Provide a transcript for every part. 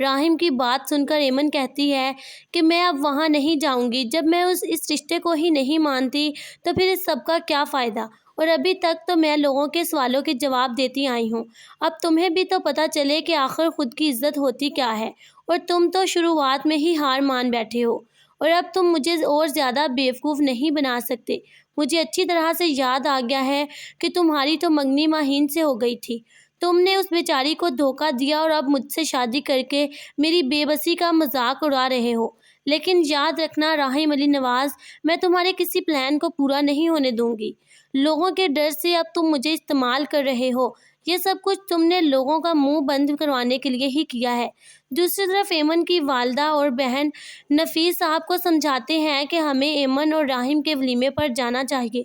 راحم کی بات سن کر ایمن کہتی ہے کہ میں اب وہاں نہیں جاؤں گی۔ جب میں اس رشتے کو ہی نہیں مانتی تو پھر اس سب کا کیا فائدہ؟ اور ابھی تک تو میں لوگوں کے سوالوں کے جواب دیتی آئی ہوں۔ اب تمہیں بھی تو پتہ چلے کہ آخر خود کی عزت ہوتی کیا ہے، اور تم تو شروعات میں ہی ہار مان بیٹھے ہو، اور اب تم مجھے اور زیادہ بیوقوف نہیں بنا سکتے۔ مجھے اچھی طرح سے یاد آ گیا ہے کہ تمہاری تو منگنی ماہین سے ہو گئی تھی۔ تم نے اس بیچاری کو دھوکہ دیا اور اب مجھ سے شادی کر کے میری بے بسی کا مذاق اڑا رہے ہو۔ لیکن یاد رکھنا راحم علی نواز، میں تمہارے کسی پلان کو پورا نہیں ہونے دوں گی۔ لوگوں کے ڈر سے اب تم مجھے استعمال کر رہے ہو۔ یہ سب کچھ تم نے لوگوں کا منہ بند کروانے کے لیے ہی کیا ہے۔ دوسری طرف ایمن کی والدہ اور بہن نفیس صاحب کو سمجھاتے ہیں کہ ہمیں ایمن اور راحم کے ولیمے پر جانا چاہیے۔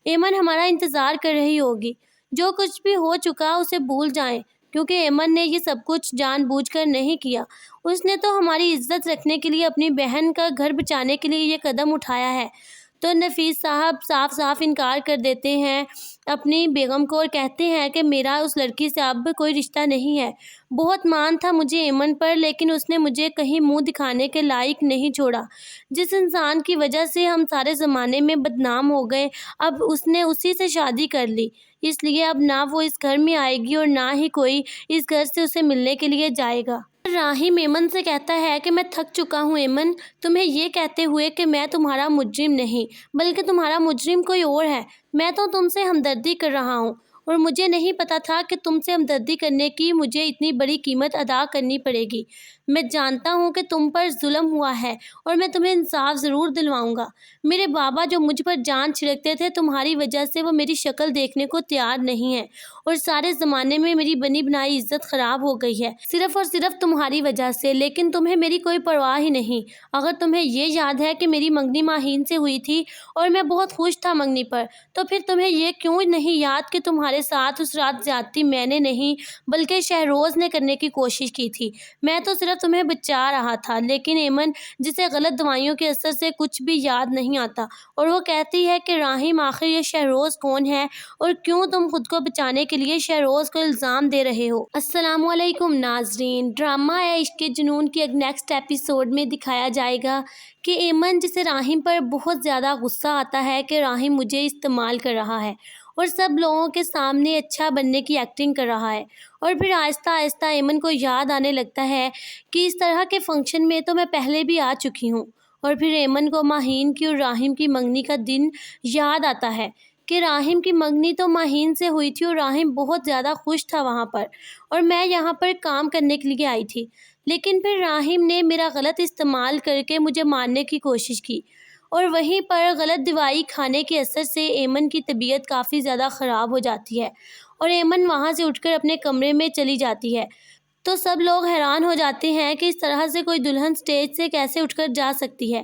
ایمن ہمارا انتظار کر رہی ہوگی۔ جو کچھ بھی ہو چکا اسے بھول جائیں، کیونکہ ایمن نے یہ سب کچھ جان بوجھ کر نہیں کیا۔ اس نے تو ہماری عزت رکھنے کے لیے، اپنی بہن کا گھر بچانے کے لیے یہ قدم اٹھایا ہے۔ تو نفیس صاحب صاف صاف انکار کر دیتے ہیں اپنی بیگم کو، اور کہتے ہیں کہ میرا اس لڑکی سے اب کوئی رشتہ نہیں ہے۔ بہت مان تھا مجھے ایمن پر، لیکن اس نے مجھے کہیں منہ دکھانے کے لائق نہیں چھوڑا۔ جس انسان کی وجہ سے ہم سارے زمانے میں بدنام ہو گئے، اب اس نے اسی سے شادی کر لی۔ اس لیے اب نہ وہ اس گھر میں آئے گی اور نہ ہی کوئی اس گھر سے اسے ملنے کے لیے جائے گا۔ راحم ایمن سے کہتا ہے کہ میں تھک چکا ہوں ایمن، تمہیں یہ کہتے ہوئے کہ میں تمہارا مجرم نہیں بلکہ تمہارا مجرم کوئی اور ہے۔ میں تو تم سے ہمدردی کر رہا ہوں، اور مجھے نہیں پتا تھا کہ تم سے ہمدردی کرنے کی مجھے اتنی بڑی قیمت ادا کرنی پڑے گی۔ میں جانتا ہوں کہ تم پر ظلم ہوا ہے، اور میں تمہیں انصاف ضرور دلواؤں گا۔ میرے بابا جو مجھ پر جان چھڑکتے تھے، تمہاری وجہ سے وہ میری شکل دیکھنے کو تیار نہیں ہے، اور سارے زمانے میں میری بنی بنائی عزت خراب ہو گئی ہے، صرف اور صرف تمہاری وجہ سے۔ لیکن تمہیں میری کوئی پرواہ ہی نہیں۔ اگر تمہیں یہ یاد ہے کہ میری منگنی ماہین سے ہوئی تھی اور میں بہت خوش تھا منگنی پر، تو پھر تمہیں یہ کیوں نہیں یاد کہ تمہارے ساتھ اس رات زیادتی میں نے نہیں بلکہ شہروز نے کرنے کی کوشش کی تھی۔ میں تو صرف تمہیں بچا رہا تھا۔ لیکن ایمن، جسے غلط دوائیوں کے اثر سے کچھ بھی یاد نہیں آتا، اور وہ کہتی ہے کہ راحم آخر یہ شہروز کون ہے، اور کیوں تم خود کو بچانے کے لیے شہروز کو الزام دے رہے ہو؟ السلام علیکم ناظرین، ڈرامہ عشق کے جنون کے نیکسٹ ایپیسوڈ میں دکھایا جائے گا کہ ایمن، جسے راحم پر بہت زیادہ غصہ آتا ہے کہ راحم مجھے استعمال کر رہا ہے اور سب لوگوں کے سامنے اچھا بننے کی ایکٹنگ کر رہا ہے، اور پھر آہستہ آہستہ ایمن کو یاد آنے لگتا ہے کہ اس طرح کے فنکشن میں تو میں پہلے بھی آ چکی ہوں، اور پھر ایمن کو ماہین کی اور راحم کی منگنی کا دن یاد آتا ہے کہ راحم کی منگنی تو ماہین سے ہوئی تھی اور راحم بہت زیادہ خوش تھا وہاں پر، اور میں یہاں پر کام کرنے کے لیے آئی تھی۔ لیکن پھر راحم نے میرا غلط استعمال کر کے مجھے مارنے کی کوشش کی، اور وہیں پر غلط دوائی کھانے کے اثر سے ایمن کی طبیعت کافی زیادہ خراب ہو جاتی ہے، اور ایمن وہاں سے اٹھ کر اپنے کمرے میں چلی جاتی ہے۔ تو سب لوگ حیران ہو جاتے ہیں کہ اس طرح سے کوئی دلہن سٹیج سے کیسے اٹھ کر جا سکتی ہے۔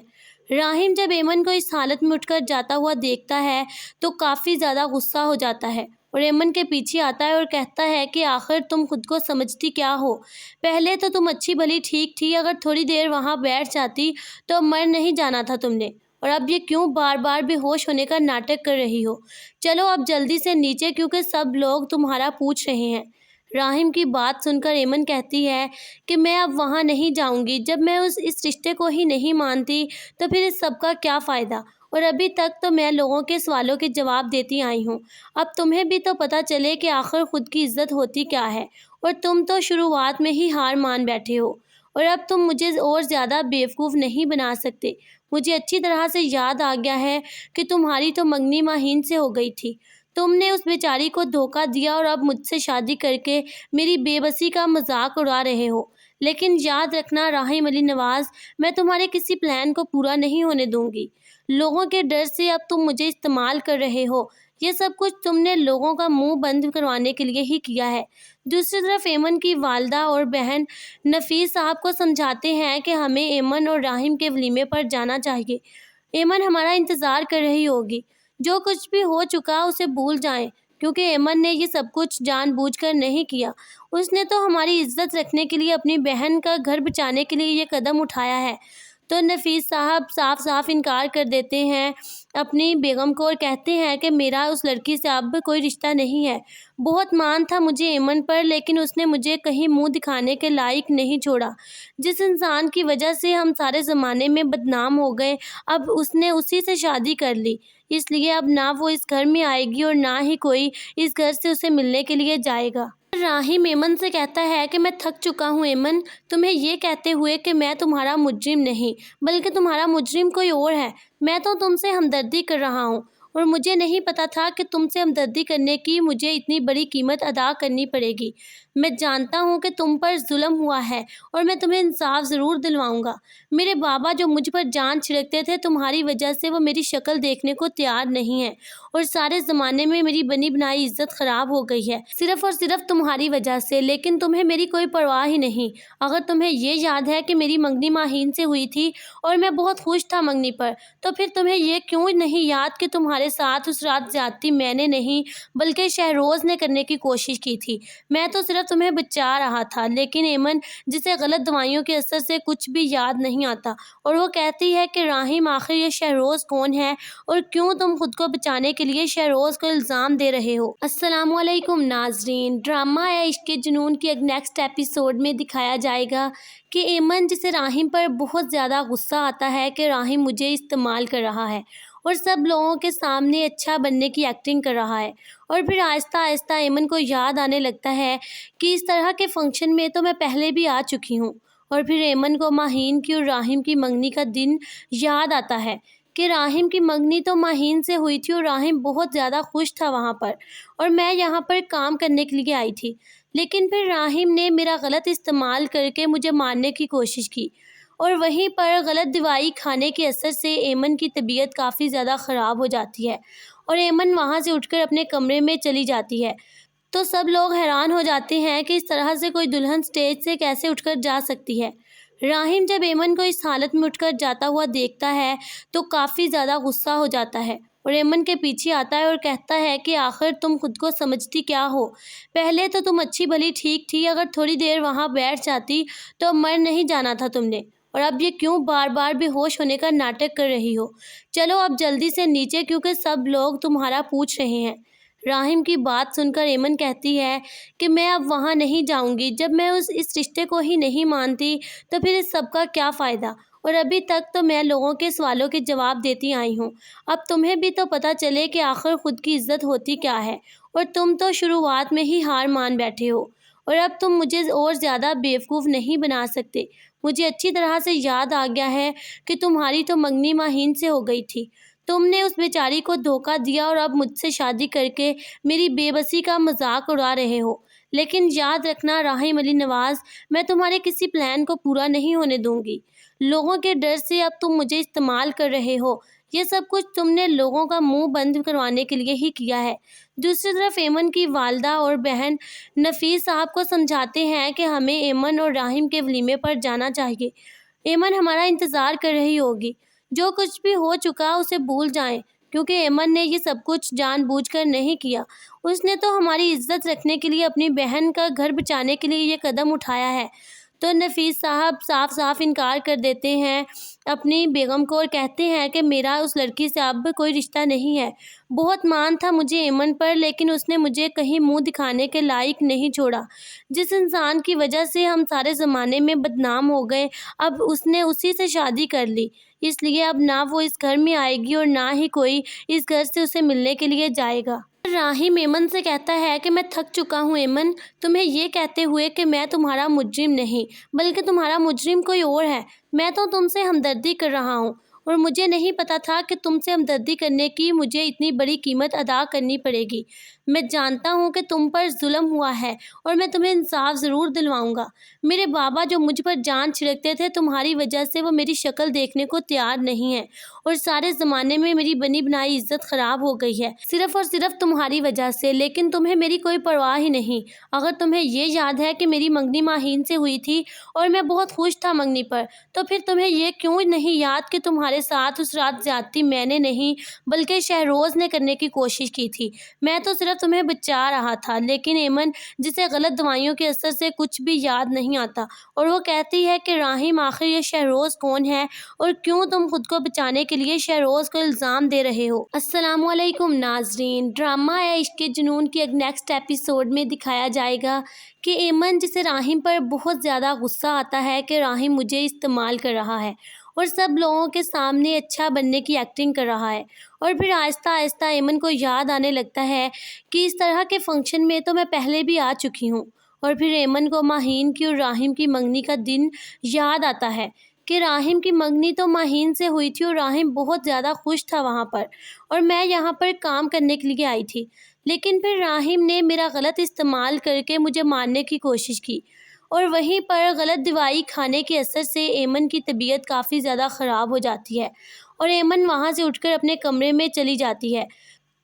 راحم جب ایمن کو اس حالت میں اٹھ کر جاتا ہوا دیکھتا ہے تو کافی زیادہ غصہ ہو جاتا ہے، اور ایمن کے پیچھے آتا ہے اور کہتا ہے کہ آخر تم خود کو سمجھتی کیا ہو؟ پہلے تو تم اچھی بھلی ٹھیک تھی، اگر تھوڑی دیر وہاں بیٹھ جاتی تو مر نہیں جانا تھا تم نے، اور اب یہ کیوں بار بار بے ہوش ہونے کا ناٹک کر رہی ہو؟ چلو اب جلدی سے نیچے، کیونکہ سب لوگ تمہارا پوچھ رہے ہیں۔ راحم کی بات سن کر ایمن کہتی ہے کہ میں اب وہاں نہیں جاؤں گی۔ جب میں اس رشتے کو ہی نہیں مانتی تو پھر اس سب کا کیا فائدہ؟ اور ابھی تک تو میں لوگوں کے سوالوں کے جواب دیتی آئی ہوں۔ اب تمہیں بھی تو پتہ چلے کہ آخر خود کی عزت ہوتی کیا ہے، اور تم تو شروعات میں ہی ہار مان بیٹھے ہو، اور اب تم مجھے اور زیادہ بیوقوف نہیں بنا سکتے۔ مجھے اچھی طرح سے یاد آ گیا ہے کہ تمہاری تو منگنی ماہین سے ہو گئی تھی۔ تم نے اس بیچاری کو دھوکہ دیا اور اب مجھ سے شادی کر کے میری بے بسی کا مذاق اڑا رہے ہو۔ لیکن یاد رکھنا راحم علی نواز، میں تمہارے کسی پلان کو پورا نہیں ہونے دوں گی۔ لوگوں کے ڈر سے اب تم مجھے استعمال کر رہے ہو۔ یہ سب کچھ تم نے لوگوں کا منہ بند کروانے کے لیے ہی کیا ہے۔ دوسری طرف ایمن کی والدہ اور بہن نفیس صاحب کو سمجھاتے ہیں کہ ہمیں ایمن اور راحم کے ولیمے پر جانا چاہیے۔ ایمن ہمارا انتظار کر رہی ہوگی۔ جو کچھ بھی ہو چکا اسے بھول جائیں، کیونکہ ایمن نے یہ سب کچھ جان بوجھ کر نہیں کیا۔ اس نے تو ہماری عزت رکھنے کے لیے، اپنی بہن کا گھر بچانے کے لیے یہ قدم اٹھایا ہے۔ تو نفیس صاحب صاف صاف انکار کر دیتے ہیں اپنی بیگم کو اور کہتے ہیں کہ میرا اس لڑکی سے اب کوئی رشتہ نہیں ہے۔ بہت مان تھا مجھے ایمن پر، لیکن اس نے مجھے کہیں منہ دکھانے کے لائق نہیں چھوڑا۔ جس انسان کی وجہ سے ہم سارے زمانے میں بدنام ہو گئے، اب اس نے اسی سے شادی کر لی، اس لیے اب نہ وہ اس گھر میں آئے گی اور نہ ہی کوئی اس گھر سے اسے ملنے کے لیے جائے گا۔ راہیم ایمن سے کہتا ہے کہ میں تھک چکا ہوں ایمن، تمہیں یہ کہتے ہوئے کہ میں تمہارا مجرم نہیں بلکہ تمہارا مجرم کوئی اور ہے۔ میں تو تم سے ہمدردی کر رہا ہوں اور مجھے نہیں پتا تھا کہ تم سے ہمدردی کرنے کی مجھے اتنی بڑی قیمت ادا کرنی پڑے گی۔ میں جانتا ہوں کہ تم پر ظلم ہوا ہے اور میں تمہیں انصاف ضرور دلواؤں گا۔ میرے بابا جو مجھ پر جان چھڑکتے تھے، تمہاری وجہ سے وہ میری شکل دیکھنے کو تیار نہیں ہے اور سارے زمانے میں میری بنی بنائی عزت خراب ہو گئی ہے، صرف اور صرف تمہاری وجہ سے۔ لیکن تمہیں میری کوئی پرواہ ہی نہیں۔ اگر تمہیں یہ یاد ہے کہ میری منگنی ماہین سے ہوئی تھی اور میں بہت خوش تھا منگنی پر، تو پھر تمہیں یہ کیوں نہیں یاد کہ تمہارے ساتھ اس رات زیادتی میں نے نہیں بلکہ شہروز نے کرنے کی کوشش کی تھی۔ میں تو صرف تمہیں بچا رہا تھا۔ لیکن ایمن، جسے غلط دوائیوں کے اثر سے کچھ بھی یاد نہیں آتا، اور وہ کہتی ہے کہ راہیم آخر یہ شہروز کون ہے اور کیوں تم خود کو بچانے کے لیے شہروز کو الزام دے رہے ہو۔ السلام علیکم ناظرین، ڈرامہ عشق کے جنون کی نیکسٹ ایپیسوڈ میں دکھایا جائے گا کہ ایمن، جسے راہیم پر بہت زیادہ غصہ آتا ہے کہ راہیم مجھے استعمال کر رہا ہے اور سب لوگوں کے سامنے اچھا بننے کی ایکٹنگ کر رہا ہے، اور پھر آہستہ آہستہ ایمن کو یاد آنے لگتا ہے کہ اس طرح کے فنکشن میں تو میں پہلے بھی آ چکی ہوں، اور پھر ایمن کو ماہین کی اور راہیم کی منگنی کا دن یاد آتا ہے کہ راہیم کی منگنی تو ماہین سے ہوئی تھی اور راہیم بہت زیادہ خوش تھا وہاں پر، اور میں یہاں پر کام کرنے کے لیے آئی تھی۔ لیکن پھر راہیم نے میرا غلط استعمال کر کے مجھے مارنے کی کوشش کی، اور وہیں پر غلط دوائی کھانے کے اثر سے ایمن کی طبیعت کافی زیادہ خراب ہو جاتی ہے اور ایمن وہاں سے اٹھ کر اپنے کمرے میں چلی جاتی ہے۔ تو سب لوگ حیران ہو جاتے ہیں کہ اس طرح سے کوئی دلہن سٹیج سے کیسے اٹھ کر جا سکتی ہے۔ راہیم جب ایمن کو اس حالت میں اٹھ کر جاتا ہوا دیکھتا ہے تو کافی زیادہ غصہ ہو جاتا ہے اور ایمن کے پیچھے آتا ہے اور کہتا ہے کہ آخر تم خود کو سمجھتی کیا ہو؟ پہلے تو تم اچھی بھلی ٹھیک تھی، اگر تھوڑی دیر وہاں بیٹھ جاتی تو مر نہیں جانا تھا تم نے، اور اب یہ کیوں بار بار بے ہوش ہونے کا ناٹک کر رہی ہو؟ چلو اب جلدی سے نیچے، کیونکہ سب لوگ تمہارا پوچھ رہے ہیں۔ راہیم کی بات سن کر ایمن کہتی ہے کہ میں اب وہاں نہیں جاؤں گی، جب میں اس رشتے کو ہی نہیں مانتی تو پھر اس سب کا کیا فائدہ، اور ابھی تک تو میں لوگوں کے سوالوں کے جواب دیتی آئی ہوں، اب تمہیں بھی تو پتہ چلے کہ آخر خود کی عزت ہوتی کیا ہے، اور تم تو شروعات میں ہی ہار مان بیٹھے ہو، اور اب تم مجھے اور زیادہ بیوقوف نہیں بنا سکتے۔ مجھے اچھی طرح سے یاد آ گیا ہے کہ تمہاری تو منگنی ماہین سے ہو گئی تھی، تم نے اس بیچاری کو دھوکہ دیا اور اب مجھ سے شادی کر کے میری بے بسی کا مذاق اڑا رہے ہو۔ لیکن یاد رکھنا راہیم علی نواز، میں تمہارے کسی پلان کو پورا نہیں ہونے دوں گی۔ لوگوں کے ڈر سے اب تم مجھے استعمال کر رہے ہو، یہ سب کچھ تم نے لوگوں کا منہ بند کروانے کے لیے ہی کیا ہے۔ دوسری طرف ایمن کی والدہ اور بہن نفیس صاحب کو سمجھاتے ہیں کہ ہمیں ایمن اور راہیم کے ولیمے پر جانا چاہیے، ایمن ہمارا انتظار کر رہی ہوگی، جو کچھ بھی ہو چکا اسے بھول جائیں، کیونکہ ایمن نے یہ سب کچھ جان بوجھ کر نہیں کیا، اس نے تو ہماری عزت رکھنے کے لیے، اپنی بہن کا گھر بچانے کے لیے یہ قدم اٹھایا ہے۔ تو نفیس صاحب صاف صاف انکار کر دیتے ہیں اپنی بیگم کو اور کہتے ہیں کہ میرا اس لڑکی سے اب کوئی رشتہ نہیں ہے۔ بہت مان تھا مجھے ایمن پر، لیکن اس نے مجھے کہیں منہ دکھانے کے لائق نہیں چھوڑا۔ جس انسان کی وجہ سے ہم سارے زمانے میں بدنام ہو گئے، اب اس نے اسی سے شادی کر لی، اس لیے اب نہ وہ اس گھر میں آئے گی اور نہ ہی کوئی اس گھر سے اسے ملنے کے لیے جائے گا۔ راہیم ایمن سے کہتا ہے کہ میں تھک چکا ہوں ایمن، تمہیں یہ کہتے ہوئے کہ میں تمہارا مجرم نہیں بلکہ تمہارا مجرم کوئی اور ہے۔ میں تو تم سے ہمدردی کر رہا ہوں اور مجھے نہیں پتا تھا کہ تم سے ہمدردی کرنے کی مجھے اتنی بڑی قیمت ادا کرنی پڑے گی۔ میں جانتا ہوں کہ تم پر ظلم ہوا ہے اور میں تمہیں انصاف ضرور دلواؤں گا۔ میرے بابا جو مجھ پر جان چھڑکتے تھے، تمہاری وجہ سے وہ میری شکل دیکھنے کو تیار نہیں ہے اور سارے زمانے میں میری بنی بنائی عزت خراب ہو گئی ہے، صرف اور صرف تمہاری وجہ سے۔ لیکن تمہیں میری کوئی پرواہ ہی نہیں۔ اگر تمہیں یہ یاد ہے کہ میری منگنی ماہین سے ہوئی تھی اور میں بہت خوش تھا منگنی پر، تو پھر تمہیں یہ کیوں نہیں یاد کہ تمہارے تمہارے ساتھ اس رات زیادتی میں نے نہیں بلکہ شہروز نے کرنے کی کوشش کی تھی۔ میں تو صرف تمہیں بچا رہا تھا، لیکن ایمن جسے غلط دوائیوں کے اثر سے کچھ بھی یاد نہیں آتا اور وہ کہتی ہے کہ راہیم آخر یہ شہروز کون ہے اور کیوں تم خود کو بچانے کے لیے شہروز کو الزام دے رہے ہو۔ السلام علیکم ناظرین، ڈرامہ عشق کے جنون کے نیکسٹ ایپیسوڈ میں دکھایا جائے گا کہ ایمن جسے راہیم پر بہت زیادہ غصہ آتا ہے کہ راہیم مجھے استعمال کر رہا ہے اور سب لوگوں کے سامنے اچھا بننے کی ایکٹنگ کر رہا ہے، اور پھر آہستہ آہستہ ایمن کو یاد آنے لگتا ہے کہ اس طرح کے فنکشن میں تو میں پہلے بھی آ چکی ہوں، اور پھر ایمن کو ماہین کی اور راہیم کی منگنی کا دن یاد آتا ہے کہ راہیم کی منگنی تو ماہین سے ہوئی تھی اور راہیم بہت زیادہ خوش تھا وہاں پر، اور میں یہاں پر کام کرنے کے لیے آئی تھی، لیکن پھر راہیم نے میرا غلط استعمال کر کے مجھے مارنے کی کوشش کی، اور وہیں پر غلط دوائی کھانے کے اثر سے ایمن کی طبیعت کافی زیادہ خراب ہو جاتی ہے اور ایمن وہاں سے اٹھ کر اپنے کمرے میں چلی جاتی ہے۔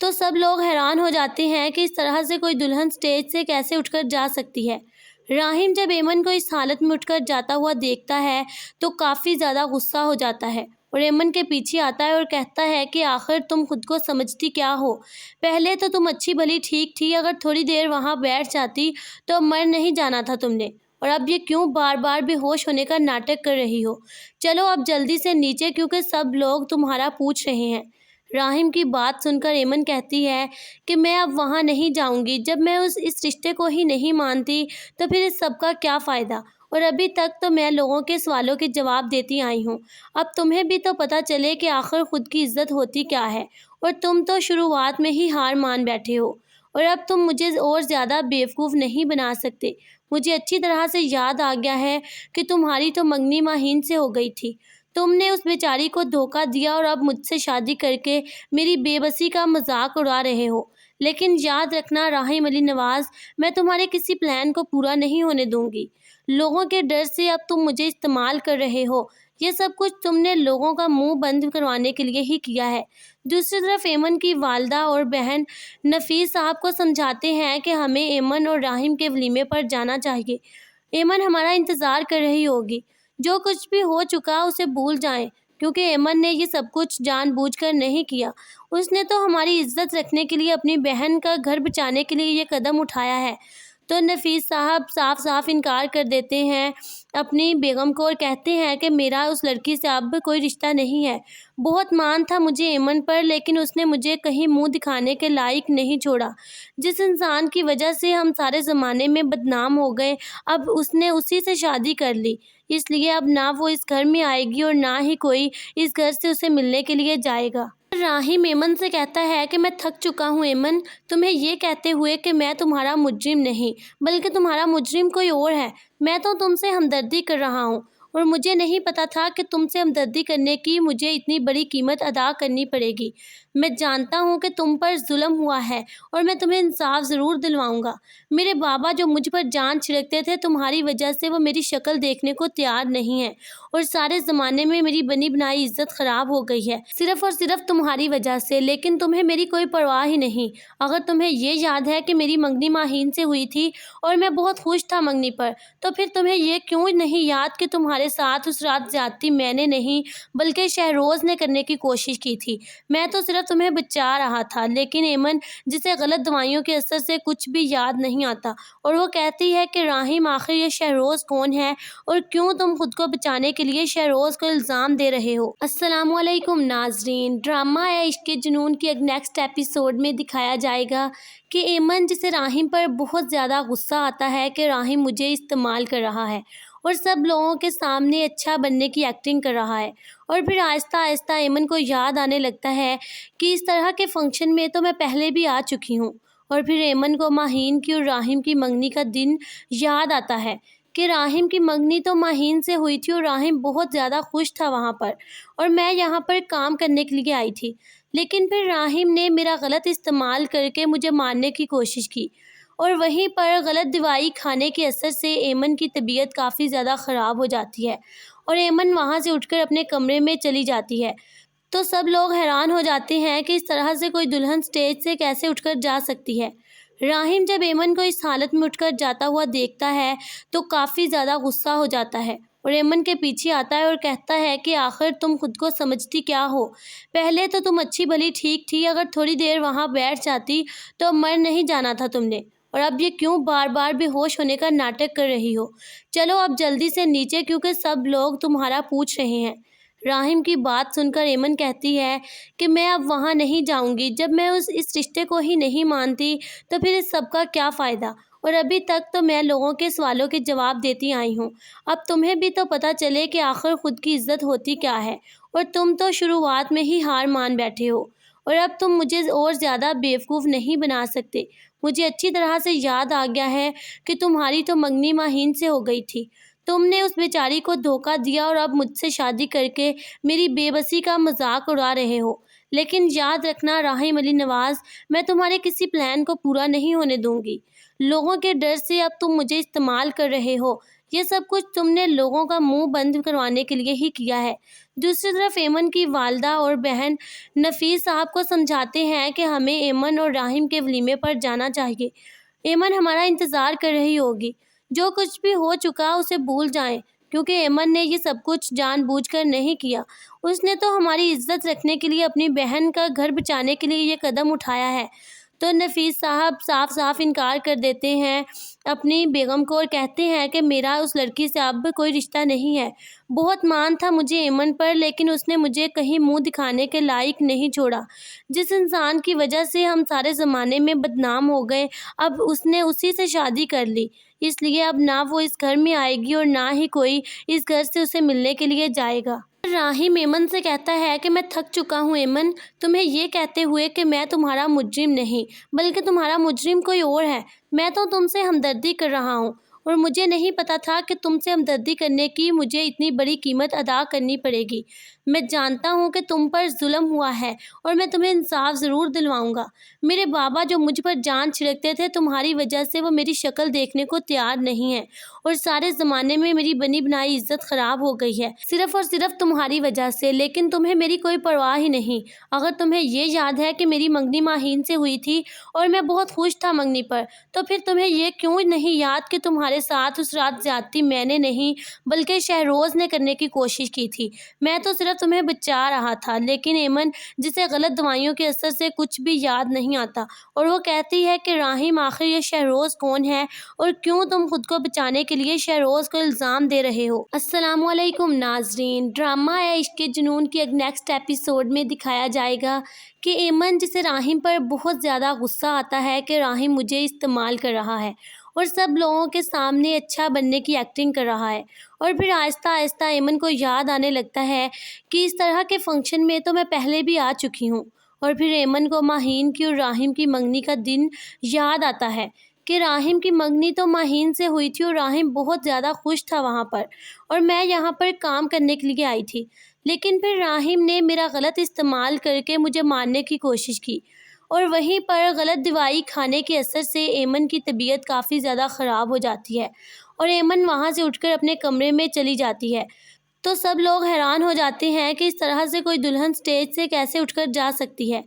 تو سب لوگ حیران ہو جاتے ہیں کہ اس طرح سے کوئی دلہن سٹیج سے کیسے اٹھ کر جا سکتی ہے۔ راہیم جب ایمن کو اس حالت میں اٹھ کر جاتا ہوا دیکھتا ہے تو کافی زیادہ غصہ ہو جاتا ہے اور ایمن کے پیچھے آتا ہے اور کہتا ہے کہ آخر تم خود کو سمجھتی کیا ہو؟ پہلے تو تم اچھی بھلی ٹھیک تھی، اگر تھوڑی دیر وہاں بیٹھ جاتی تو مر نہیں جانا تھا تم نے، اور اب یہ کیوں بار بار بے ہوش ہونے کا ناٹک کر رہی ہو؟ چلو اب جلدی سے نیچے، کیونکہ سب لوگ تمہارا پوچھ رہے ہیں۔ راہیم کی بات سن کر ایمن کہتی ہے کہ میں اب وہاں نہیں جاؤں گی، جب میں اس رشتے کو ہی نہیں مانتی تو پھر اس سب کا کیا فائدہ، اور ابھی تک تو میں لوگوں کے سوالوں کے جواب دیتی آئی ہوں، اب تمہیں بھی تو پتہ چلے کہ آخر خود کی عزت ہوتی کیا ہے، اور تم تو شروعات میں ہی ہار مان بیٹھے ہو، اور اب تم مجھے اور زیادہ بیوقوف نہیں بنا سکتے۔ مجھے اچھی طرح سے یاد آ گیا ہے کہ تمہاری تو منگنی ماہین سے ہو گئی تھی، تم نے اس بیچاری کو دھوکہ دیا اور اب مجھ سے شادی کر کے میری بے بسی کا مذاق اڑا رہے ہو، لیکن یاد رکھنا راہیم علی نواز، میں تمہارے کسی پلان کو پورا نہیں ہونے دوں گی۔ لوگوں کے ڈر سے اب تم مجھے استعمال کر رہے ہو، یہ سب کچھ تم نے لوگوں کا منہ بند کروانے کے لیے ہی کیا ہے۔ دوسری طرف ایمن کی والدہ اور بہن نفیس صاحب کو سمجھاتے ہیں کہ ہمیں ایمن اور راہیم کے ولیمے پر جانا چاہیے، ایمن ہمارا انتظار کر رہی ہوگی، جو کچھ بھی ہو چکا اسے بھول جائیں، کیونکہ ایمن نے یہ سب کچھ جان بوجھ کر نہیں کیا، اس نے تو ہماری عزت رکھنے کے لیے، اپنی بہن کا گھر بچانے کے لیے یہ قدم اٹھایا ہے۔ تو نفیس صاحب صاف صاف انکار کر دیتے ہیں اپنی بیگم کو اور کہتے ہیں کہ میرا اس لڑکی سے اب کوئی رشتہ نہیں ہے، بہت مان تھا مجھے ایمن پر، لیکن اس نے مجھے کہیں منہ دکھانے کے لائق نہیں چھوڑا، جس انسان کی وجہ سے ہم سارے زمانے میں بدنام ہو گئے، اب اس نے اسی سے شادی کر لی، اس لیے اب نہ وہ اس گھر میں آئے گی اور نہ ہی کوئی اس گھر سے اسے ملنے کے لیے جائے گا۔ راہیم ایمن سے کہتا ہے کہ میں تھک چکا ہوں ایمن، تمہیں یہ کہتے ہوئے کہ میں تمہارا مجرم نہیں بلکہ تمہارا مجرم کوئی اور ہے، میں تو تم سے ہمدردی کر رہا ہوں، اور مجھے نہیں پتا تھا کہ تم سے ہمدردی کرنے کی مجھے اتنی بڑی قیمت ادا کرنی پڑے گی، میں جانتا ہوں کہ تم پر ظلم ہوا ہے اور میں تمہیں انصاف ضرور دلواؤں گا، میرے بابا جو مجھ پر جان چھڑکتے تھے تمہاری وجہ سے وہ میری شکل دیکھنے کو تیار نہیں ہیں، اور سارے زمانے میں میری بنی بنائی عزت خراب ہو گئی ہے صرف اور صرف تمہاری وجہ سے، لیکن تمہیں میری کوئی پرواہ ہی نہیں۔ اگر تمہیں یہ یاد ہے کہ میری منگنی ماہین سے ہوئی تھی اور میں بہت خوش تھا منگنی پر، تو پھر تمہیں یہ کیوں نہیں یاد کہ تمہارے ساتھ اس رات زیادتی میں نے نہیں بلکہ شہروز نے کرنے کی کوشش کی تھی، میں تو صرف تمہیں بچا رہا تھا، لیکن ایمن جسے غلط دوائیوں کے اثر سے کچھ بھی یاد نہیں آتا اور وہ کہتی ہے کہ راہیم آخر یہ شہروز کون ہے اور کیوں تم خود کو بچانے کے لیے شہروز کو الزام دے رہے ہو۔ السلام علیکم ناظرین، ڈرامہ عشق کے جنون کے نیکسٹ ایپیسوڈ میں دکھایا جائے گا کہ ایمن جسے راہیم پر بہت زیادہ غصہ آتا ہے کہ راہیم مجھے استعمال کر رہا ہے اور سب لوگوں کے سامنے اچھا بننے کی ایکٹنگ کر رہا ہے، اور پھر آہستہ آہستہ ایمن کو یاد آنے لگتا ہے کہ اس طرح کے فنکشن میں تو میں پہلے بھی آ چکی ہوں، اور پھر ایمن کو ماہین کی اور راہیم کی منگنی کا دن یاد آتا ہے کہ راہیم کی منگنی تو ماہین سے ہوئی تھی اور راہیم بہت زیادہ خوش تھا وہاں پر، اور میں یہاں پر کام کرنے کے لیے آئی تھی، لیکن پھر راہیم نے میرا غلط استعمال کر کے مجھے مارنے کی کوشش کی، اور وہیں پر غلط دوائی کھانے کے اثر سے ایمن کی طبیعت کافی زیادہ خراب ہو جاتی ہے اور ایمن وہاں سے اٹھ کر اپنے کمرے میں چلی جاتی ہے۔ تو سب لوگ حیران ہو جاتے ہیں کہ اس طرح سے کوئی دلہن سٹیج سے کیسے اٹھ کر جا سکتی ہے۔ راہیم جب ایمن کو اس حالت میں اٹھ کر جاتا ہوا دیکھتا ہے تو کافی زیادہ غصہ ہو جاتا ہے اور ایمن کے پیچھے آتا ہے اور کہتا ہے کہ آخر تم خود کو سمجھتی کیا ہو؟ پہلے تو تم اچھی بھلی ٹھیک تھی، اگر تھوڑی دیر وہاں بیٹھ جاتی تو مر نہیں جانا تھا تم نے، اور اب یہ کیوں بار بار بے ہوش ہونے کا ناٹک کر رہی ہو؟ چلو اب جلدی سے نیچے، کیونکہ سب لوگ تمہارا پوچھ رہے ہیں۔ راہم کی بات سن کر ایمن کہتی ہے کہ میں اب وہاں نہیں جاؤں گی، جب میں اس رشتے کو ہی نہیں مانتی تو پھر اس سب کا کیا فائدہ؟ اور ابھی تک تو میں لوگوں کے سوالوں کے جواب دیتی آئی ہوں، اب تمہیں بھی تو پتہ چلے کہ آخر خود کی عزت ہوتی کیا ہے، اور تم تو شروعات میں ہی ہار مان بیٹھے ہو، اور اب تم مجھے اور زیادہ بیوقوف نہیں بنا سکتے۔ مجھے اچھی طرح سے یاد آ گیا ہے کہ تمہاری تو منگنی ماہین سے ہو گئی تھی، تم نے اس بیچاری کو دھوکہ دیا اور اب مجھ سے شادی کر کے میری بے بسی کا مذاق اڑا رہے ہو۔ لیکن یاد رکھنا راحم علی نواز، میں تمہارے کسی پلان کو پورا نہیں ہونے دوں گی۔ لوگوں کے ڈر سے اب تم مجھے استعمال کر رہے ہو، یہ سب کچھ تم نے لوگوں کا منہ بند کروانے کے لیے ہی کیا ہے۔ دوسری طرف ایمن کی والدہ اور بہن نفیس صاحب کو سمجھاتے ہیں کہ ہمیں ایمن اور راحم کے ولیمے پر جانا چاہیے۔ ایمن ہمارا انتظار کر رہی ہوگی، جو کچھ بھی ہو چکا اسے بھول جائیں، کیونکہ ایمن نے یہ سب کچھ جان بوجھ کر نہیں کیا، اس نے تو ہماری عزت رکھنے کے لیے، اپنی بہن کا گھر بچانے کے لیے یہ قدم اٹھایا ہے۔ تو نفیس صاحب صاف صاف انکار کر دیتے ہیں اپنی بیگم کو اور کہتے ہیں کہ میرا اس لڑکی سے اب کوئی رشتہ نہیں ہے۔ بہت مان تھا مجھے ایمن پر، لیکن اس نے مجھے کہیں منہ دکھانے کے لائق نہیں چھوڑا۔ جس انسان کی وجہ سے ہم سارے زمانے میں بدنام ہو گئے، اب اس نے اسی سے شادی کر لی، اس لیے اب نہ وہ اس گھر میں آئے گی اور نہ ہی کوئی اس گھر سے اسے ملنے کے لیے جائے گا۔ راحم ایمن سے کہتا ہے کہ میں تھک چکا ہوں ایمن، تمہیں یہ کہتے ہوئے کہ میں تمہارا مجرم نہیں بلکہ تمہارا مجرم کوئی اور ہے۔ میں تو تم سے ہمدردی کر رہا ہوں، اور مجھے نہیں پتا تھا کہ تم سے ہمدردی کرنے کی مجھے اتنی بڑی قیمت ادا کرنی پڑے گی۔ میں جانتا ہوں کہ تم پر ظلم ہوا ہے اور میں تمہیں انصاف ضرور دلواؤں گا۔ میرے بابا جو مجھ پر جان چھڑکتے تھے، تمہاری وجہ سے وہ میری شکل دیکھنے کو تیار نہیں ہے، اور سارے زمانے میں میری بنی بنائی عزت خراب ہو گئی ہے، صرف اور صرف تمہاری وجہ سے۔ لیکن تمہیں میری کوئی پرواہ ہی نہیں۔ اگر تمہیں یہ یاد ہے کہ میری منگنی ماہین سے ہوئی تھی اور میں بہت خوش تھا منگنی پر، تو پھر تمہیں یہ کیوں نہیں یاد کہ تمہارے ساتھ اس رات زیادتی میں نے نہیں بلکہ شہروز نے کرنے کی کوشش کی تھی؟ میں تو صرف تمہیں بچا رہا تھا۔ لیکن ایمن، جسے غلط دوائیوں کے اثر سے کچھ بھی یاد نہیں آتا، اور وہ کہتی ہے کہ راحم آخر یہ شہروز کون ہے اور کیوں تم خود کو بچانے کے لیے شہروز کو الزام دے رہے ہو؟ السلام علیکم ناظرین، ڈرامہ عشق کے جنون کی نیکسٹ ایپیسوڈ میں دکھایا جائے گا کہ ایمن، جسے راحم پر بہت زیادہ غصہ آتا ہے کہ راحم مجھے استعمال کر رہا ہے اور سب لوگوں کے سامنے اچھا بننے کی ایکٹنگ کر رہا ہے، اور پھر آہستہ آہستہ ایمن کو یاد آنے لگتا ہے کہ اس طرح کے فنکشن میں تو میں پہلے بھی آ چکی ہوں، اور پھر ایمن کو ماہین کی اور راحم کی منگنی کا دن یاد آتا ہے کہ راحم کی منگنی تو ماہین سے ہوئی تھی اور راحم بہت زیادہ خوش تھا وہاں پر، اور میں یہاں پر کام کرنے کے لیے آئی تھی، لیکن پھر راحم نے میرا غلط استعمال کر کے مجھے مارنے کی کوشش کی، اور وہیں پر غلط دوائی کھانے کے اثر سے ایمن کی طبیعت کافی زیادہ خراب ہو جاتی ہے، اور ایمن وہاں سے اٹھ کر اپنے کمرے میں چلی جاتی ہے۔ تو سب لوگ حیران ہو جاتے ہیں کہ اس طرح سے کوئی دلہن سٹیج سے کیسے اٹھ کر جا سکتی ہے۔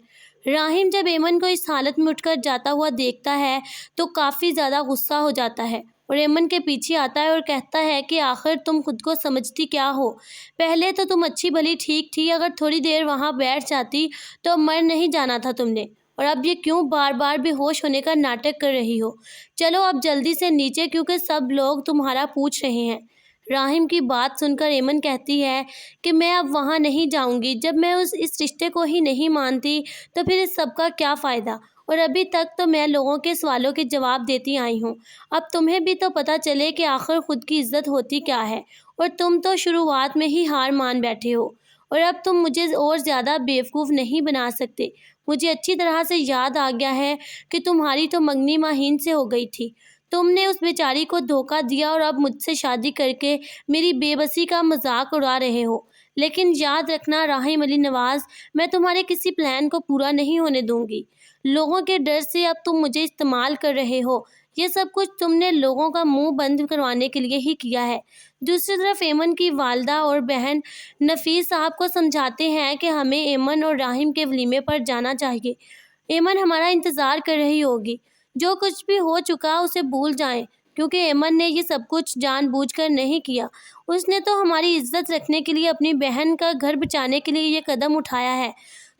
راحم جب ایمن کو اس حالت میں اٹھ کر جاتا ہوا دیکھتا ہے تو کافی زیادہ غصہ ہو جاتا ہے، اور ایمن کے پیچھے آتا ہے اور کہتا ہے کہ آخر تم خود کو سمجھتی کیا ہو؟ پہلے تو تم اچھی بھلی ٹھیک تھی، اگر تھوڑی دیر وہاں بیٹھ جاتی تو مر نہیں جانا تھا تم نے، اور اب یہ کیوں بار بار بے ہوش ہونے کا ناٹک کر رہی ہو؟ چلو اب جلدی سے نیچے، کیونکہ سب لوگ تمہارا پوچھ رہے ہیں۔ راحم کی بات سن کر ایمن کہتی ہے کہ میں اب وہاں نہیں جاؤں گی، جب میں اس رشتے کو ہی نہیں مانتی تو پھر اس سب کا کیا فائدہ؟ اور ابھی تک تو میں لوگوں کے سوالوں کے جواب دیتی آئی ہوں، اب تمہیں بھی تو پتہ چلے کہ آخر خود کی عزت ہوتی کیا ہے، اور تم تو شروعات میں ہی ہار مان بیٹھے ہو، اور اب تم مجھے اور زیادہ بیوقوف نہیں بنا سکتے۔ مجھے اچھی طرح سے یاد آ گیا ہے کہ تمہاری تو منگنی ماہین سے ہو گئی تھی، تم نے اس بیچاری کو دھوکہ دیا اور اب مجھ سے شادی کر کے میری بے بسی کا مذاق اڑا رہے ہو۔ لیکن یاد رکھنا راحم علی نواز، میں تمہارے کسی پلان کو پورا نہیں ہونے دوں گی۔ لوگوں کے ڈر سے اب تم مجھے استعمال کر رہے ہو، یہ سب کچھ تم نے لوگوں کا منہ بند کروانے کے لیے ہی کیا ہے۔ دوسری طرف ایمن کی والدہ اور بہن نفیس صاحب کو سمجھاتے ہیں کہ ہمیں ایمن اور راحم کے ولیمے پر جانا چاہیے۔ ایمن ہمارا انتظار کر رہی ہوگی، جو کچھ بھی ہو چکا اسے بھول جائیں، کیونکہ ایمن نے یہ سب کچھ جان بوجھ کر نہیں کیا۔ اس نے تو ہماری عزت رکھنے کے لیے، اپنی بہن کا گھر بچانے کے لیے یہ قدم اٹھایا ہے۔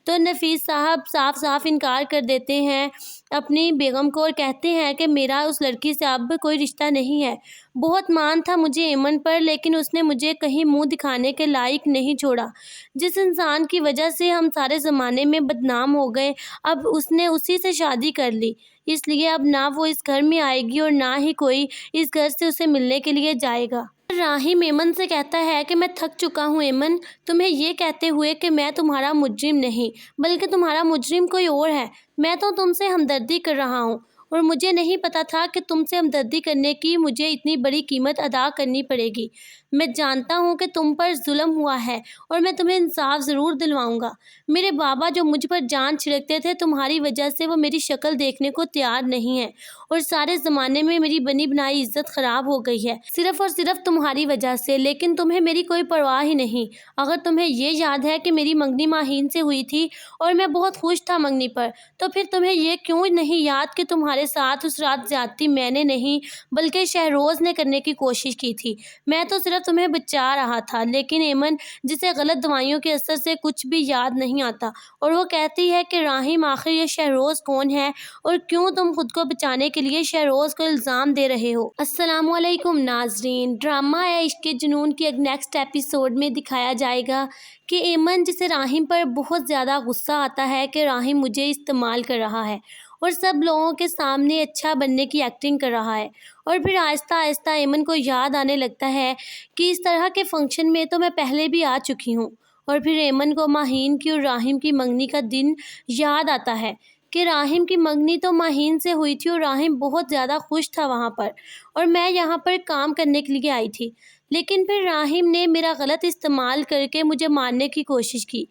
تو نفیس صاحب صاف صاف انکار کر دیتے ہیں اپنی بیگم کو اور کہتے ہیں کہ میرا اس لڑکی سے اب کوئی رشتہ نہیں ہے۔ بہت مان تھا مجھے ایمن پر، لیکن اس نے مجھے کہیں منہ دکھانے کے لائق نہیں چھوڑا۔ جس انسان کی وجہ سے ہم سارے زمانے میں بدنام ہو گئے، اب اس نے اسی سے شادی کر لی۔ اس لیے اب نہ وہ اس گھر میں آئے گی اور نہ ہی کوئی اس گھر سے اسے ملنے کے لیے جائے گا۔ راہیم ایمن سے کہتا ہے کہ میں تھک چکا ہوں ایمن، تمہیں یہ کہتے ہوئے کہ میں تمہارا مجرم نہیں بلکہ تمہارا مجرم کوئی اور ہے۔ میں تو تم سے ہمدردی کر رہا ہوں اور مجھے نہیں پتا تھا کہ تم سے ہمدردی کرنے کی مجھے اتنی بڑی قیمت ادا کرنی پڑے گی۔ میں جانتا ہوں کہ تم پر ظلم ہوا ہے اور میں تمہیں انصاف ضرور دلواؤں گا۔ میرے بابا جو مجھ پر جان چھڑکتے تھے، تمہاری وجہ سے وہ میری شکل دیکھنے کو تیار نہیں ہے اور سارے زمانے میں میری بنی بنائی عزت خراب ہو گئی ہے، صرف اور صرف تمہاری وجہ سے۔ لیکن تمہیں میری کوئی پرواہ ہی نہیں۔ اگر تمہیں یہ یاد ہے کہ میری منگنی ماہین سے ہوئی تھی اور میں بہت خوش تھا منگنی پر، تو پھر تمہیں یہ کیوں نہیں یاد کہ تمہارے ساتھ اس رات زیادتی میں نے نہیں بلکہ شہروز نے کرنے کی کوشش کی تھی۔ میں تو صرف تمہیں بچا رہا تھا۔ لیکن ایمن، جسے غلط دوائیوں کے اثر سے کچھ بھی یاد نہیں آتا، اور وہ کہتی ہے کہ راہیم آخر یہ شہروز کون ہے اور کیوں تم خود کو بچانے کے لیے شہروز کو الزام دے رہے ہو۔ السلام علیکم ناظرین، ڈرامہ عشق کے جنون کے نیکسٹ ایپیسوڈ میں دکھایا جائے گا کہ ایمن، جسے راہیم پر بہت زیادہ غصہ آتا ہے کہ راہیم مجھے استعمال کر رہا ہے اور سب لوگوں کے سامنے اچھا بننے کی ایکٹنگ کر رہا ہے، اور پھر آہستہ آہستہ ایمن کو یاد آنے لگتا ہے کہ اس طرح کے فنکشن میں تو میں پہلے بھی آ چکی ہوں، اور پھر ایمن کو ماہین کی اور راہیم کی منگنی کا دن یاد آتا ہے کہ راہیم کی منگنی تو ماہین سے ہوئی تھی اور راہیم بہت زیادہ خوش تھا وہاں پر، اور میں یہاں پر کام کرنے کے لیے آئی تھی۔ لیکن پھر راہیم نے میرا غلط استعمال کر کے مجھے مارنے کی کوشش کی،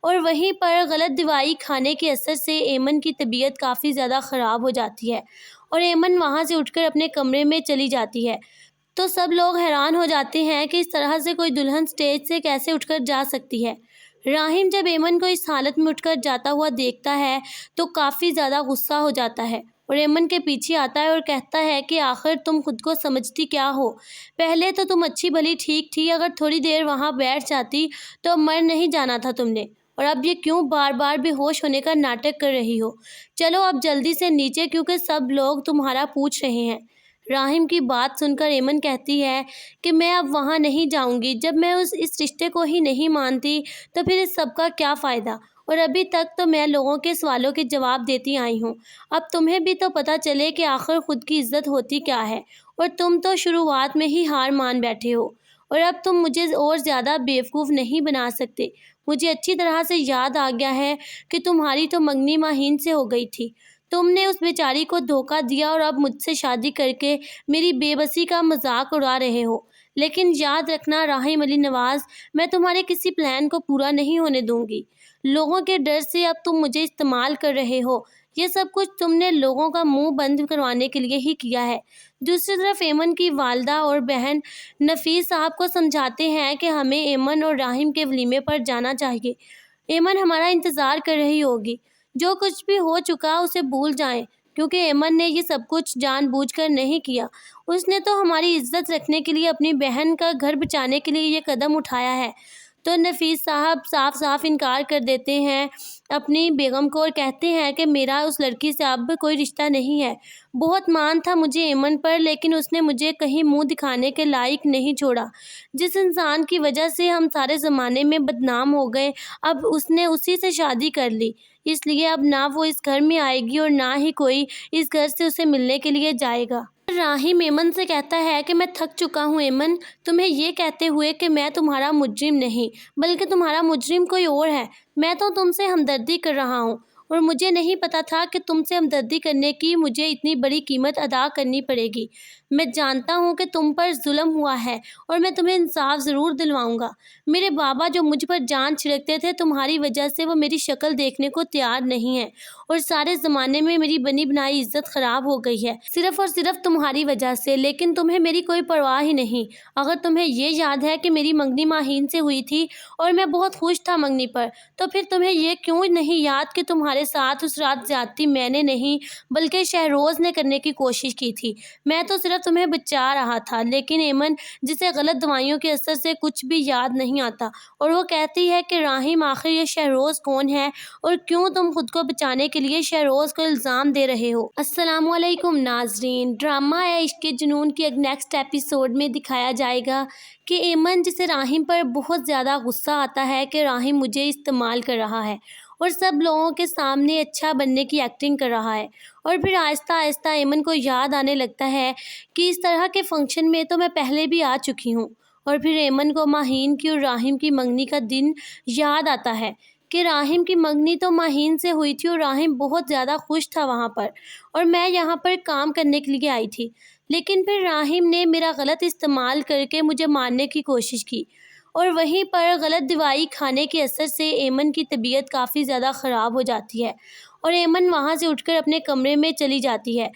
اور وہیں پر غلط دوائی کھانے کے اثر سے ایمن کی طبیعت کافی زیادہ خراب ہو جاتی ہے اور ایمن وہاں سے اٹھ کر اپنے کمرے میں چلی جاتی ہے۔ تو سب لوگ حیران ہو جاتے ہیں کہ اس طرح سے کوئی دلہن سٹیج سے کیسے اٹھ کر جا سکتی ہے۔ راہیم جب ایمن کو اس حالت میں اٹھ کر جاتا ہوا دیکھتا ہے تو کافی زیادہ غصہ ہو جاتا ہے اور ایمن کے پیچھے آتا ہے اور کہتا ہے کہ آخر تم خود کو سمجھتی کیا ہو؟ پہلے تو تم اچھی بھلی ٹھیک تھی، اگر تھوڑی دیر وہاں بیٹھ جاتی تو مر نہیں جانا تھا تم نے، اور اب یہ کیوں بار بار بے ہوش ہونے کا ناٹک کر رہی ہو؟ چلو اب جلدی سے نیچے، کیونکہ سب لوگ تمہارا پوچھ رہے ہیں۔ راہیم کی بات سن کر ایمن کہتی ہے کہ میں اب وہاں نہیں جاؤں گی۔ جب میں اس رشتے کو ہی نہیں مانتی تو پھر اس سب کا کیا فائدہ؟ اور ابھی تک تو میں لوگوں کے سوالوں کے جواب دیتی آئی ہوں، اب تمہیں بھی تو پتہ چلے کہ آخر خود کی عزت ہوتی کیا ہے، اور تم تو شروعات میں ہی ہار مان بیٹھے ہو، اور اب تم مجھے اور زیادہ بیوقوف نہیں بنا سکتے۔ مجھے اچھی طرح سے یاد آ گیا ہے کہ تمہاری تو منگنی ماہین سے ہو گئی تھی۔ تم نے اس بیچاری کو دھوکہ دیا اور اب مجھ سے شادی کر کے میری بے بسی کا مذاق اڑا رہے ہو۔ لیکن یاد رکھنا راہیم علی نواز، میں تمہارے کسی پلان کو پورا نہیں ہونے دوں گی۔ لوگوں کے ڈر سے اب تم مجھے استعمال کر رہے ہو۔ یہ سب کچھ تم نے لوگوں کا منہ بند کروانے کے لیے ہی کیا ہے۔ دوسری طرف ایمن کی والدہ اور بہن نفیس صاحب کو سمجھاتے ہیں کہ ہمیں ایمن اور راہیم کے ولیمے پر جانا چاہیے۔ ایمن ہمارا انتظار کر رہی ہوگی۔ جو کچھ بھی ہو چکا اسے بھول جائیں، کیونکہ ایمن نے یہ سب کچھ جان بوجھ کر نہیں کیا۔ اس نے تو ہماری عزت رکھنے کے لیے، اپنی بہن کا گھر بچانے کے لیے یہ قدم اٹھایا ہے۔ تو نفیس صاحب صاف صاف انکار کر دیتے ہیں اپنی بیگم کو اور کہتے ہیں کہ میرا اس لڑکی سے اب کوئی رشتہ نہیں ہے۔ بہت مان تھا مجھے ایمن پر، لیکن اس نے مجھے کہیں منہ دکھانے کے لائق نہیں چھوڑا۔ جس انسان کی وجہ سے ہم سارے زمانے میں بدنام ہو گئے، اب اس نے اسی سے شادی کر لی۔ اس لیے اب نہ وہ اس گھر میں آئے گی اور نہ ہی کوئی اس گھر سے اسے ملنے کے لیے جائے گا۔ راہیم ایمن سے کہتا ہے کہ میں تھک چکا ہوں ایمن، تمہیں یہ کہتے ہوئے کہ میں تمہارا مجرم نہیں بلکہ تمہارا مجرم کوئی اور ہے۔ میں تو تم سے ہمدردی کر رہا ہوں اور مجھے نہیں پتا تھا کہ تم سے ہمدردی کرنے کی مجھے اتنی بڑی قیمت ادا کرنی پڑے گی۔ میں جانتا ہوں کہ تم پر ظلم ہوا ہے اور میں تمہیں انصاف ضرور دلواؤں گا۔ میرے بابا جو مجھ پر جان چھڑکتے تھے، تمہاری وجہ سے وہ میری شکل دیکھنے کو تیار نہیں ہے اور سارے زمانے میں میری بنی بنائی عزت خراب ہو گئی ہے، صرف اور صرف تمہاری وجہ سے۔ لیکن تمہیں میری کوئی پرواہ ہی نہیں۔ اگر تمہیں یہ یاد ہے کہ میری منگنی ماہین سے ہوئی تھی اور میں بہت خوش تھا منگنی پر، تو پھر تمہیں یہ کیوں نہیں یاد کہ تمہارے تمہارے ساتھ اس رات زیادتی میں نے نہیں بلکہ شہروز نے کرنے کی کوشش کی تھی۔ میں تو صرف تمہیں بچا رہا تھا، لیکن ایمن جسے غلط دوائیوں کے اثر سے کچھ بھی یاد نہیں آتا اور وہ کہتی ہے کہ راہیم آخر یہ شہروز کون ہے اور کیوں تم خود کو بچانے کے لیے شہروز کو الزام دے رہے ہو۔ السلام علیکم ناظرین، ڈرامہ عشق کے جنون کے نیکسٹ ایپیسوڈ میں دکھایا جائے گا کہ ایمن جسے راہیم پر بہت زیادہ غصہ آتا ہے کہ راہیم مجھے استعمال کر رہا ہے اور سب لوگوں کے سامنے اچھا بننے کی ایکٹنگ کر رہا ہے، اور پھر آہستہ آہستہ ایمن کو یاد آنے لگتا ہے کہ اس طرح کے فنکشن میں تو میں پہلے بھی آ چکی ہوں، اور پھر ایمن کو ماہین کی اور راہیم کی منگنی کا دن یاد آتا ہے کہ راہیم کی منگنی تو ماہین سے ہوئی تھی اور راہیم بہت زیادہ خوش تھا وہاں پر، اور میں یہاں پر کام کرنے کے لیے آئی تھی، لیکن پھر راہیم نے میرا غلط استعمال کر کے مجھے مارنے کی کوشش کی، اور وہیں پر غلط دوائی کھانے کے اثر سے ایمن کی طبیعت کافی زیادہ خراب ہو جاتی ہے اور ایمن وہاں سے اٹھ کر اپنے کمرے میں چلی جاتی ہے۔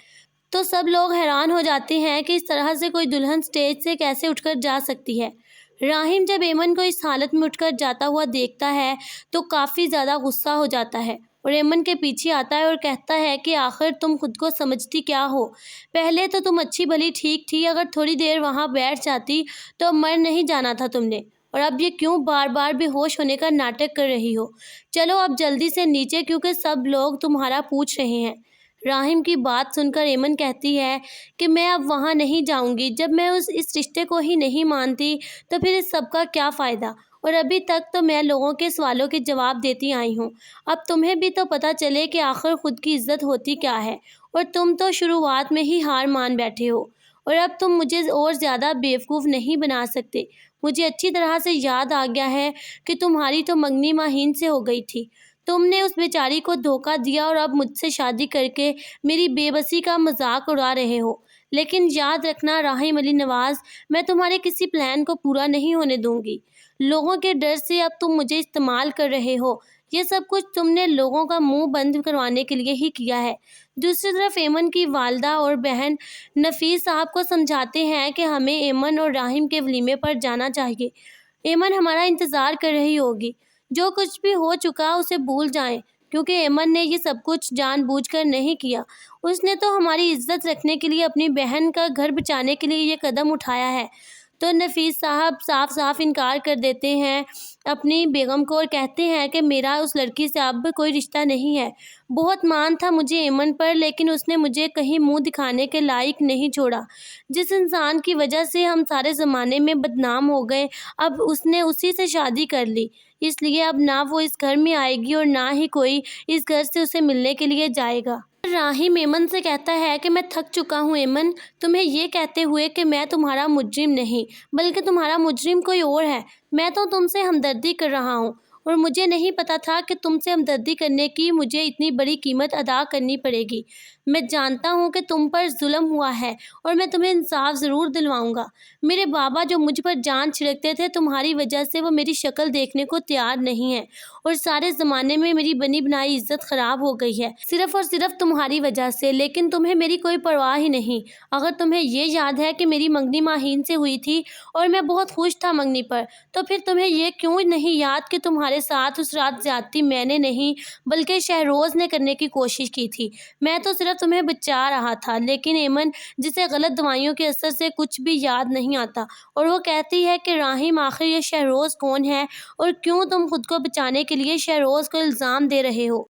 تو سب لوگ حیران ہو جاتے ہیں کہ اس طرح سے کوئی دلہن سٹیج سے کیسے اٹھ کر جا سکتی ہے۔ راہیم جب ایمن کو اس حالت میں اٹھ کر جاتا ہوا دیکھتا ہے تو کافی زیادہ غصہ ہو جاتا ہے اور ایمن کے پیچھے آتا ہے اور کہتا ہے کہ آخر تم خود کو سمجھتی کیا ہو؟ پہلے تو تم اچھی بھلی ٹھیک تھی، اگر تھوڑی دیر وہاں بیٹھ جاتی تو مر نہیں جانا تھا تم نے، اور اب یہ کیوں بار بار بے ہوش ہونے کا ناٹک کر رہی ہو؟ چلو اب جلدی سے نیچے، کیونکہ سب لوگ تمہارا پوچھ رہے ہیں۔ راہیم کی بات سن کر ایمن کہتی ہے کہ میں اب وہاں نہیں جاؤں گی، جب میں اس رشتے کو ہی نہیں مانتی تو پھر اس سب کا کیا فائدہ، اور ابھی تک تو میں لوگوں کے سوالوں کے جواب دیتی آئی ہوں، اب تمہیں بھی تو پتہ چلے کہ آخر خود کی عزت ہوتی کیا ہے، اور تم تو شروعات میں ہی ہار مان بیٹھے ہو، اور اب تم مجھے اور زیادہ بیوقوف نہیں بنا سکتے۔ مجھے اچھی طرح سے یاد آ گیا ہے کہ تمہاری تو منگنی ماہین سے ہو گئی تھی، تم نے اس بیچاری کو دھوکہ دیا اور اب مجھ سے شادی کر کے میری بے بسی کا مذاق اڑا رہے ہو، لیکن یاد رکھنا راہیم علی نواز، میں تمہارے کسی پلان کو پورا نہیں ہونے دوں گی۔ لوگوں کے ڈر سے اب تم مجھے استعمال کر رہے ہو، یہ سب کچھ تم نے لوگوں کا منہ بند کروانے کے لیے ہی کیا ہے۔ دوسری طرف ایمن کی والدہ اور بہن نفیس صاحب کو سمجھاتے ہیں کہ ہمیں ایمن اور راہیم کے ولیمے پر جانا چاہیے، ایمن ہمارا انتظار کر رہی ہوگی، جو کچھ بھی ہو چکا اسے بھول جائیں، کیونکہ ایمن نے یہ سب کچھ جان بوجھ کر نہیں کیا، اس نے تو ہماری عزت رکھنے کے لیے، اپنی بہن کا گھر بچانے کے لیے یہ قدم اٹھایا ہے۔ تو نفیس صاحب صاف صاف انکار کر دیتے ہیں اپنی بیگم کو اور کہتے ہیں کہ میرا اس لڑکی سے اب کوئی رشتہ نہیں ہے، بہت مان تھا مجھے ایمن پر، لیکن اس نے مجھے کہیں منہ دکھانے کے لائق نہیں چھوڑا، جس انسان کی وجہ سے ہم سارے زمانے میں بدنام ہو گئے، اب اس نے اسی سے شادی کر لی، اس لیے اب نہ وہ اس گھر میں آئے گی اور نہ ہی کوئی اس گھر سے اسے ملنے کے لیے جائے گا۔ راہیم ایمن سے کہتا ہے کہ میں تھک چکا ہوں ایمن، تمہیں یہ کہتے ہوئے کہ میں تمہارا مجرم نہیں بلکہ تمہارا مجرم کوئی اور ہے، میں تو تم سے ہمدردی کر رہا ہوں، اور مجھے نہیں پتا تھا کہ تم سے ہمدردی کرنے کی مجھے اتنی بڑی قیمت ادا کرنی پڑے گی، میں جانتا ہوں کہ تم پر ظلم ہوا ہے اور میں تمہیں انصاف ضرور دلواؤں گا، میرے بابا جو مجھ پر جان چھڑکتے تھے تمہاری وجہ سے وہ میری شکل دیکھنے کو تیار نہیں ہے، اور سارے زمانے میں میری بنی بنائی عزت خراب ہو گئی ہے صرف اور صرف تمہاری وجہ سے، لیکن تمہیں میری کوئی پرواہ ہی نہیں۔ اگر تمہیں یہ یاد ہے کہ میری منگنی ماہین سے ہوئی تھی اور میں بہت خوش تھا منگنی پر، تو پھر تمہیں یہ کیوں نہیں یاد کہ تمہارے ساتھ اس رات زیادتی میں نے نہیں بلکہ شہروز نے کرنے کی کوشش کی تھی، میں تو صرف تمہیں بچا رہا تھا، لیکن ایمن جسے غلط دوائیوں کے اثر سے کچھ بھی یاد نہیں آتا اور وہ کہتی ہے کہ راہیم آخر یہ شہروز کون ہے اور کیوں تم خود کو بچانے کے لیے شہروز کو الزام دے رہے ہو؟